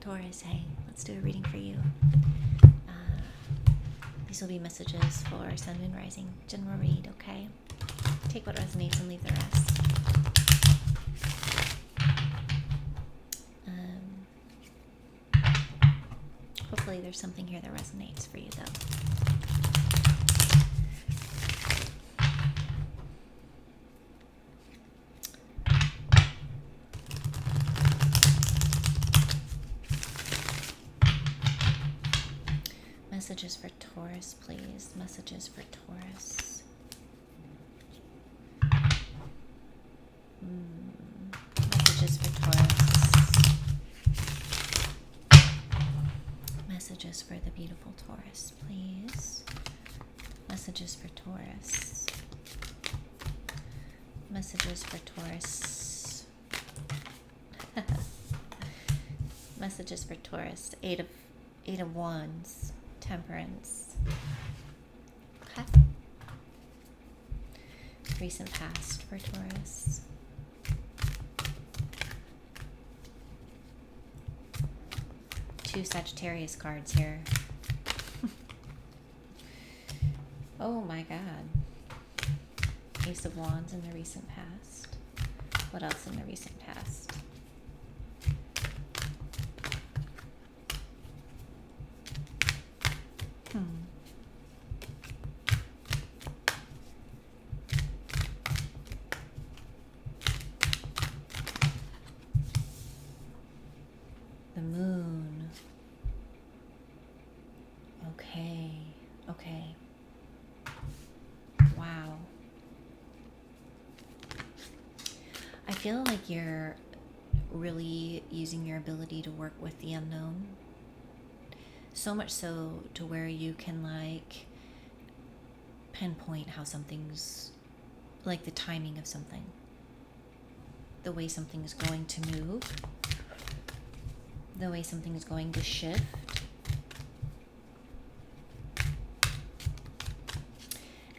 Taurus, hey, let's do a reading for you. These will be messages for Sun, Moon, Rising. General read, okay? Take what resonates and leave the rest. Hopefully there's something here that resonates for you, though. Messages for Taurus, please. Messages for Taurus. Messages for Taurus. Messages for the beautiful Taurus, please. Messages for Taurus. Messages for Taurus. Messages for Taurus. Eight of Wands. Temperance. Okay. Recent past for Taurus. Two Sagittarius cards here. Oh my God. Ace of Wands in the recent past. What else in the recent past? The moon. Okay. Wow. I feel like you're really using your ability to work with the unknown. So much so to where you can like pinpoint how something's, like the timing of something, the way something is going to move, the way something is going to shift.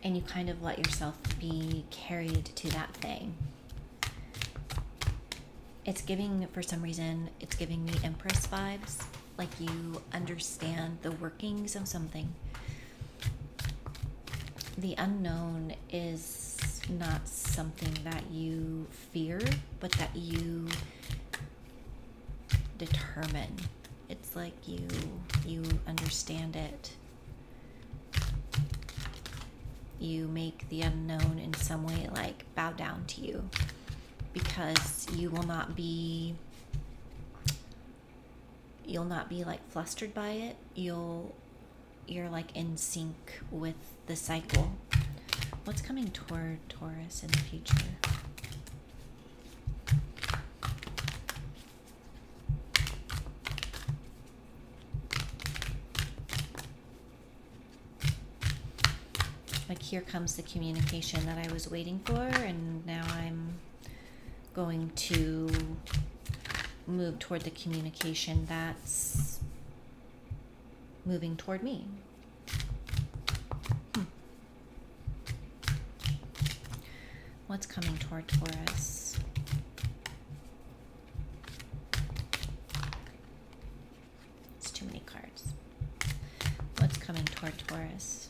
And you kind of let yourself be carried to that thing. It's giving, for some reason, it's giving me Empress vibes. Like you understand the workings of something. The unknown is not something that you fear, but that you determine. It's like you understand it. You make the unknown in some way like bow down to you, because you'll not be like flustered by it. You're like in sync with the cycle. What's coming toward Taurus in the future? Like here comes the communication that I was waiting for, and now I'm going to move toward the communication that's moving toward me. What's coming toward Taurus? It's too many cards. What's coming toward Taurus?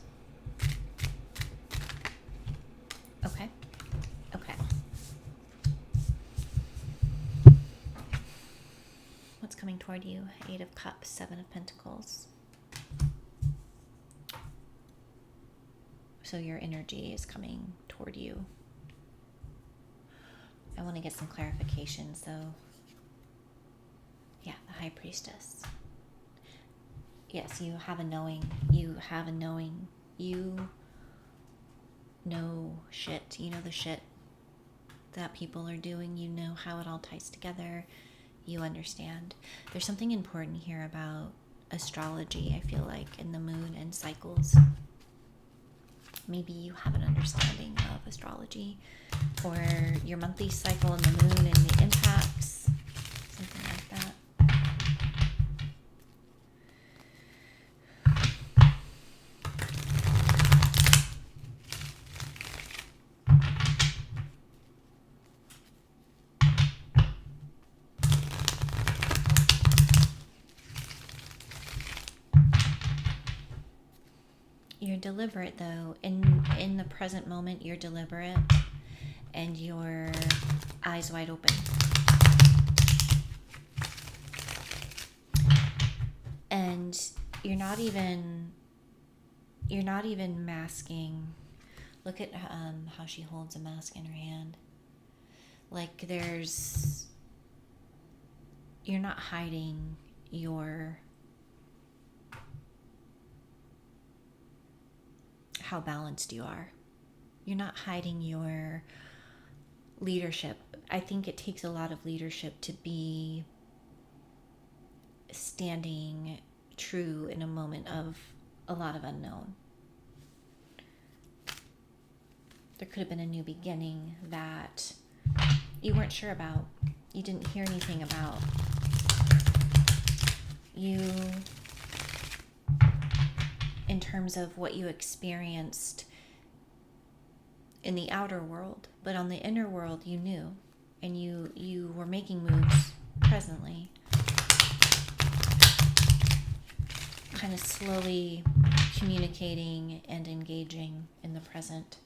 Okay. What's coming toward you? 8 of Cups, 7 of Pentacles. So your energy is coming toward you. I want to get some clarification. So, yeah, the High Priestess. Yes, you have a knowing. You have a knowing. You know shit. You know the shit that people are doing. You know how it all ties together. You understand. There's something important here about astrology, I feel like, in the moon and cycles. Maybe you have an understanding of astrology, or your monthly cycle and the moon and the impacts, something like that. You're deliberate though. In the present moment, you're deliberate and your eyes wide open. And you're not even masking. Look at how she holds a mask in her hand. Like you're not hiding how balanced you are. You're not hiding your leadership. I think it takes a lot of leadership to be standing true in a moment of a lot of unknown. There could have been a new beginning that you weren't sure about. You didn't hear anything about. You, in terms of what you experienced in the outer world, but on the inner world you knew, and you were making moves presently, kind of slowly communicating and engaging in the present.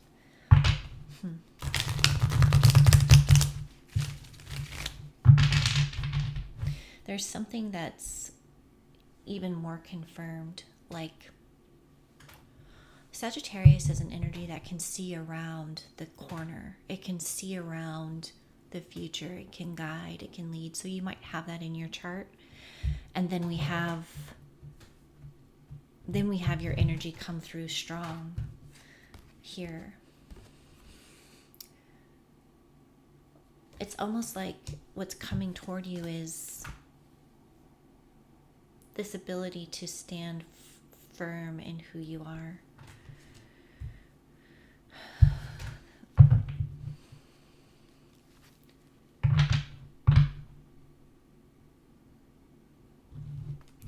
There's something that's even more confirmed, like Sagittarius is an energy that can see around the corner. It can see around the future. It can guide. It can lead. So you might have that in your chart. And then we have your energy come through strong here. It's almost like what's coming toward you is this ability to stand firm in who you are.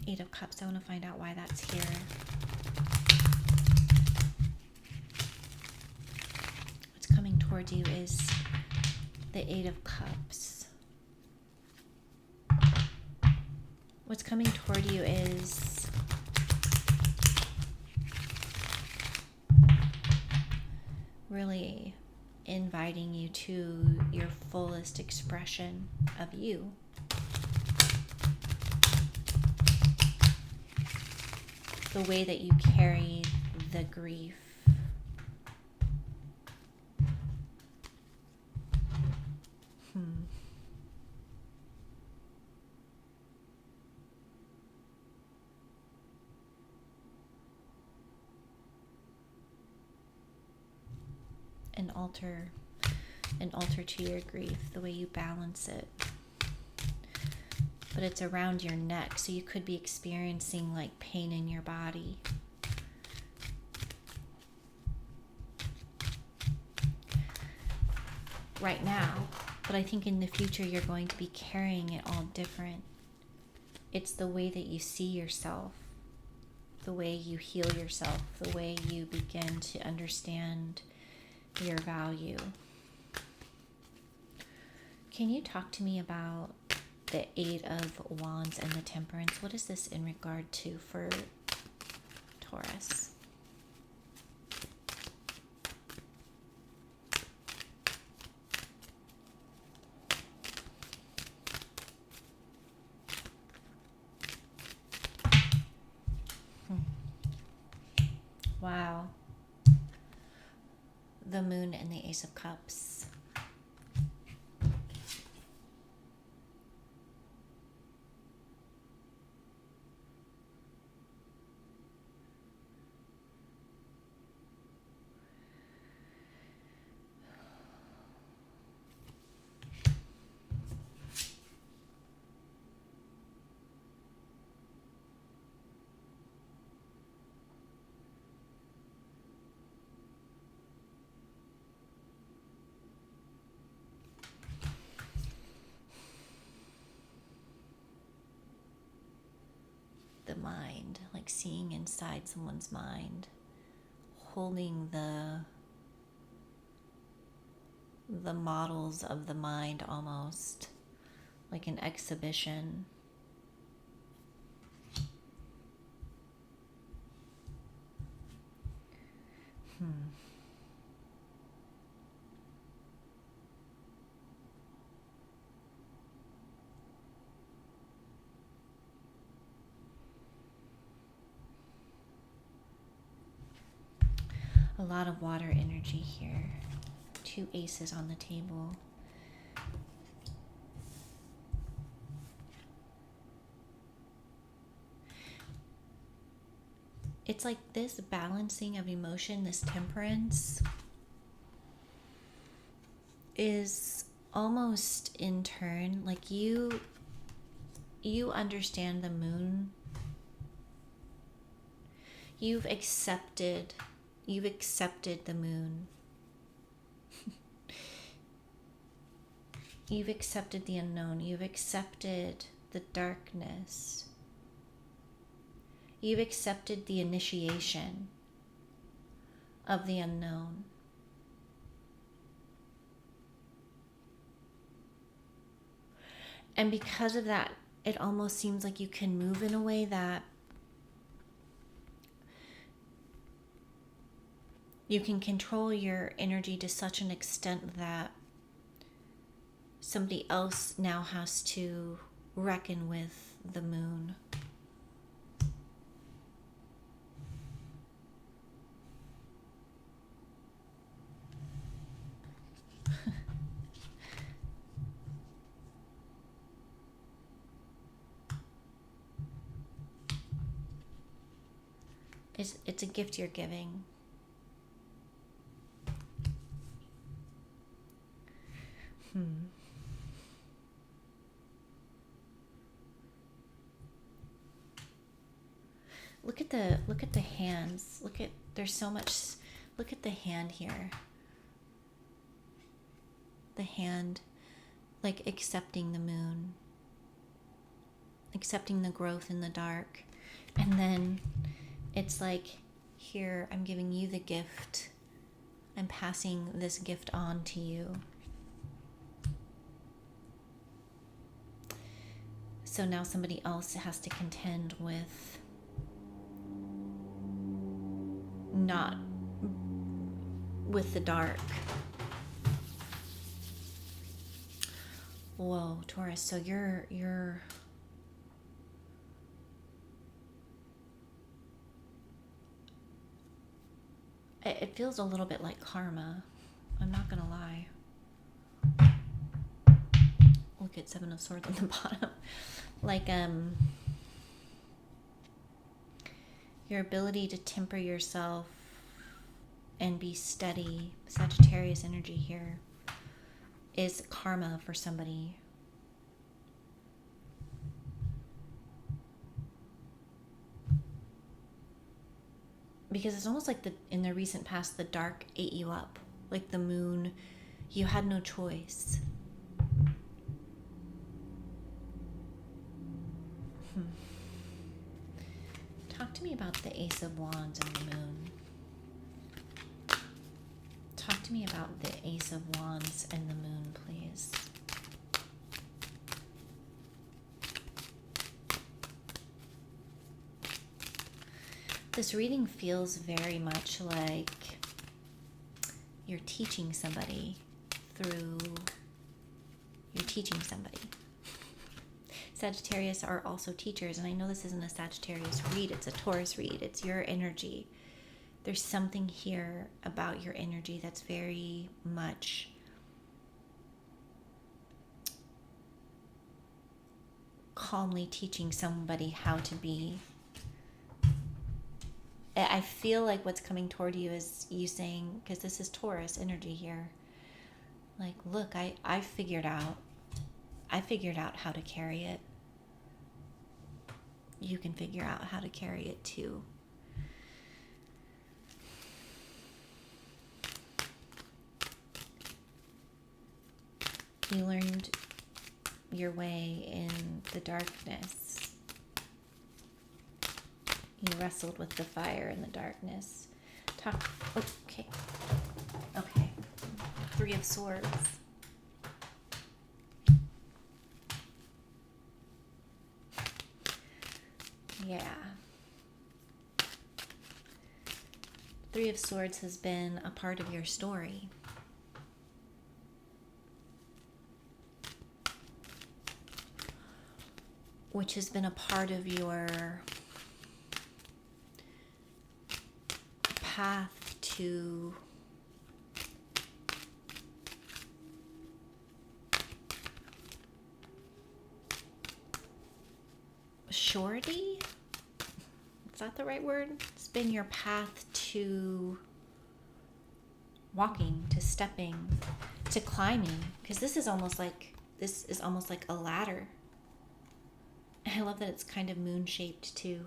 Eight of Cups. I want to find out why that's here. What's coming towards you is the Eight of Cups. What's coming toward you is really inviting you to your fullest expression of you. The way that you carry the grief. An altar to your grief, the way you balance it. But it's around your neck, so you could be experiencing like pain in your body. Right now, but I think in the future you're going to be carrying it all different. It's the way that you see yourself, the way you heal yourself, the way you begin to understand your value. Can you talk to me about the Eight of Wands and the Temperance? What is this in regard to for Taurus? Wow. The Moon and the Ace of Cups. The mind, like seeing inside someone's mind, holding the models of the mind almost like an exhibition. Hmm. A lot of water energy here. 2 aces on the table. It's like this balancing of emotion, this temperance, is almost in turn like you understand the moon. You've accepted the moon. You've accepted the unknown. You've accepted the darkness. You've accepted the initiation of the unknown. And because of that, it almost seems like you can move in a way that you can control your energy to such an extent that somebody else now has to reckon with the moon. It's a gift you're giving. Look at the hands. There's so much. Look at the hand here. The hand, like accepting the moon, accepting the growth in the dark. And then it's like, here, I'm giving you the gift. I'm passing this gift on to you. So now somebody else has to contend with not with the dark. Whoa, Taurus, so you're it feels a little bit like karma. I'm not gonna lie. Look at 7 of Swords on the bottom. Like your ability to temper yourself and be steady, Sagittarius energy here, is karma for somebody. Because it's almost like in the recent past, the dark ate you up. Like the moon, you had no choice. Talk to me about the Ace of Wands and the moon. Talk to me about the Ace of Wands and the moon, please. This reading feels very much like you're teaching somebody Sagittarius are also teachers, and I know this isn't a Sagittarius read, it's a Taurus read, it's your energy. There's something here about your energy that's very much calmly teaching somebody how to be. I feel like what's coming toward you is you saying, because this is Taurus energy here, like, look, I figured out how to carry it. You can figure out how to carry it too. You learned your way in the darkness. You wrestled with the fire in the darkness. Okay. 3 of Swords. Yeah. Three of Swords has been a part of your story. Which has been a part of your path to surety? Is that the right word? It's been your path to walking, to stepping, to climbing, because this is almost like a ladder. I love that it's kind of moon-shaped too.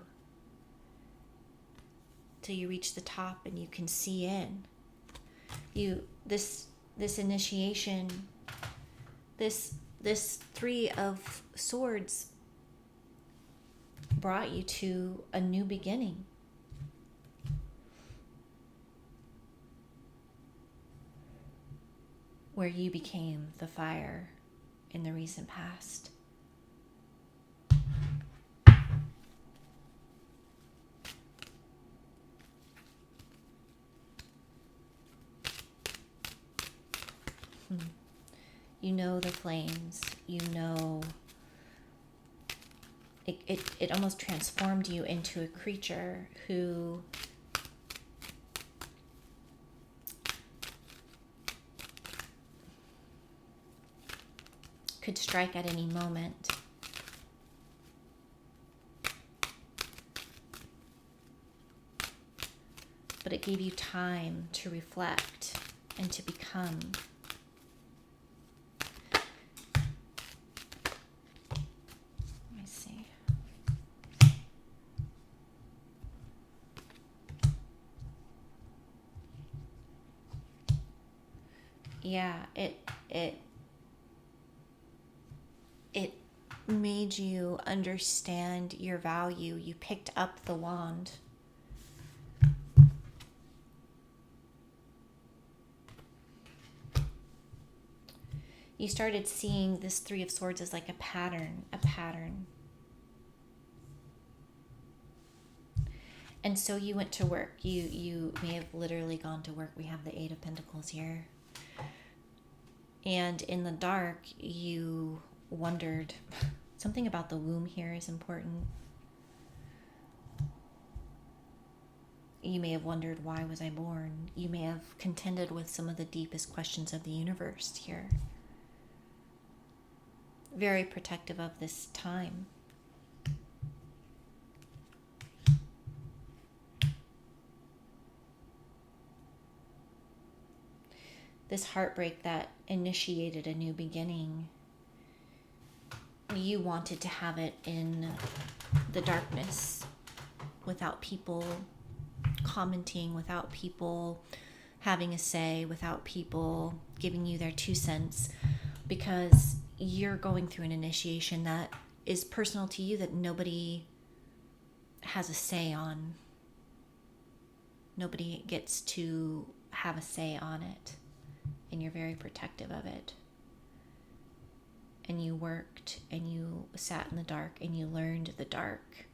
Till you reach the top and you can see in. This initiation, this Three of Swords brought you to a new beginning. Where you became the fire in the recent past. You know the flames. You know it almost transformed you into a creature who could strike at any moment. But it gave you time to reflect and to become. Let me see. Yeah, it made you understand your value. You picked up the wand. You started seeing this Three of Swords as like a pattern. And so you went to work. You may have literally gone to work. We have the Eight of Pentacles here. And in the dark, you wondered. Something about the womb here is important. You may have wondered, why was I born? You may have contended with some of the deepest questions of the universe here. Very protective of this time. This heartbreak that initiated a new beginning, you wanted to have it in the darkness, without people commenting, without people having a say, without people giving you their 2 cents, because you're going through an initiation that is personal to you, that nobody has a say on. Nobody gets to have a say on it, and you're very protective of it. And you worked, and you sat in the dark, and you learned the dark.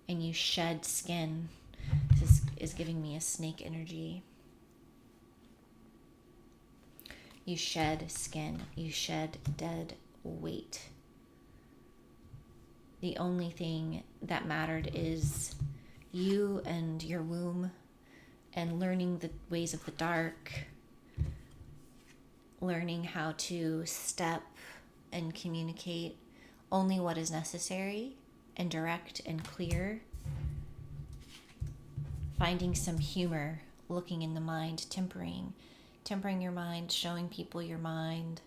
And you shed skin. This is giving me a snake energy. You shed skin. You shed dead weight. The only thing that mattered is you and your womb, and learning the ways of the dark, learning how to step and communicate only what is necessary and direct and clear. Finding some humor, looking in the mind, tempering your mind, showing people your mind.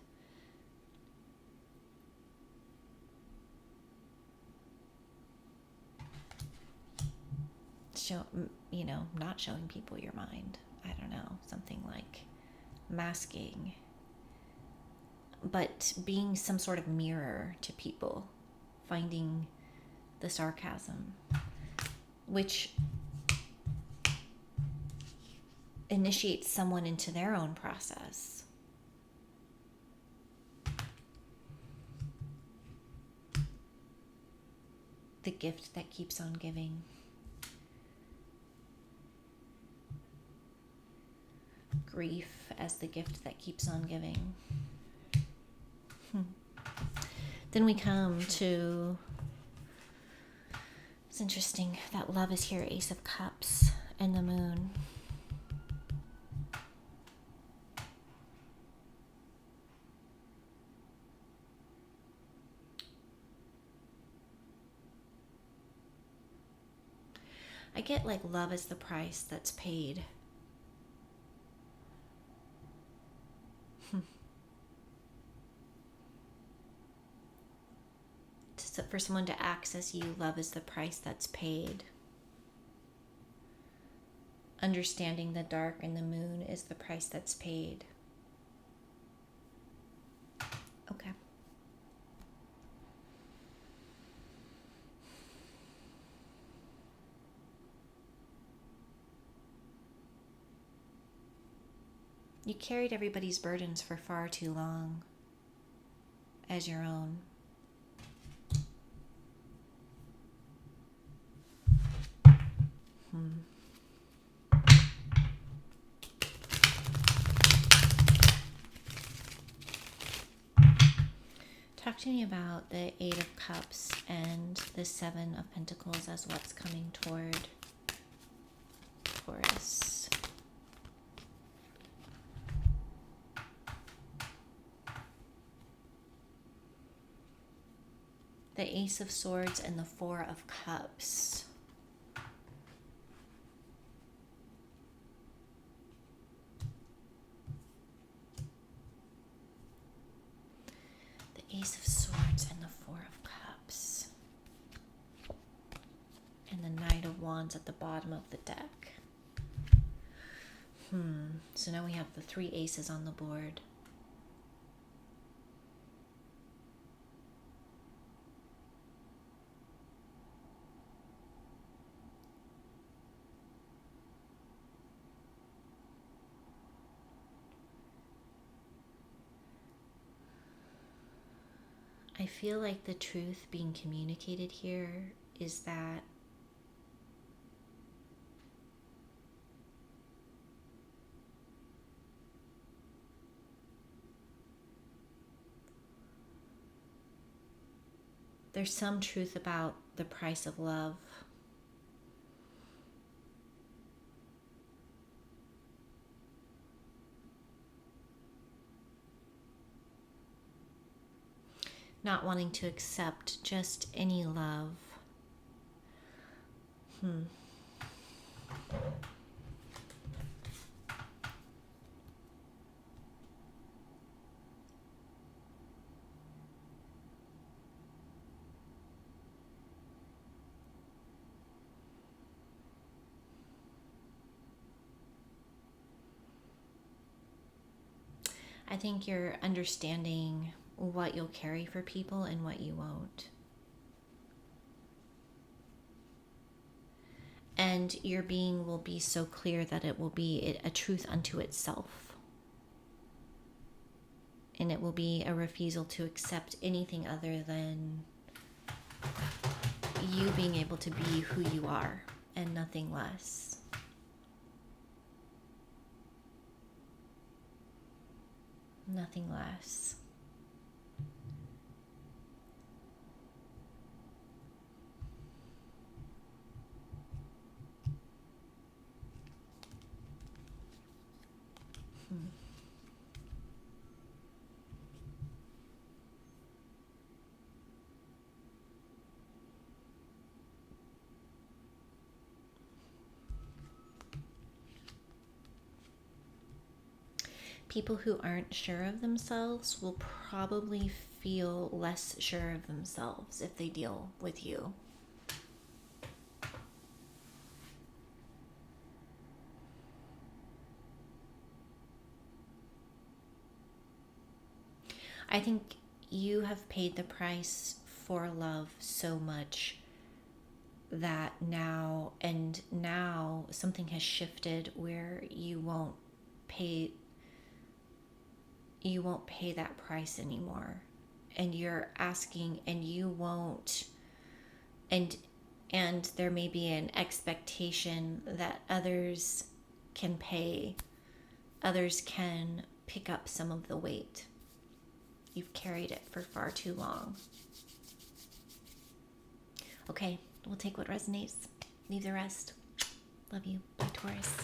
Not showing people your mind. I don't know, something like masking. But being some sort of mirror to people, finding the sarcasm, which initiates someone into their own process. The gift that keeps on giving. grief as the gift that keeps on giving. Then we come to, it's interesting that love is here, Ace of Cups and the Moon. I get like love is the price that's paid. For someone to access you, love is the price that's paid. Understanding the dark and the moon is the price that's paid. Okay. You carried everybody's burdens for far too long as your own. Talk to me about the Eight of Cups and the Seven of Pentacles as what's coming toward Taurus. The Ace of Swords and the Four of Cups. Ace of Swords and the Four of Cups. And the Knight of Wands at the bottom of the deck. So now we have the three aces on the board. I feel like the truth being communicated here is that there's some truth about the price of love. Not wanting to accept just any love. I think you're understanding what you'll carry for people and what you won't. And your being will be so clear that it will be a truth unto itself. And it will be a refusal to accept anything other than you being able to be who you are and nothing less. Nothing less. People who aren't sure of themselves will probably feel less sure of themselves if they deal with you. I think you have paid the price for love so much that now something has shifted where you won't pay that price anymore, and you're asking, and you won't, and there may be an expectation that others can pay others can pick up some of the weight. You've carried it for far too long. Okay, we'll take what resonates. Leave the rest. Love you. Bye, Taurus.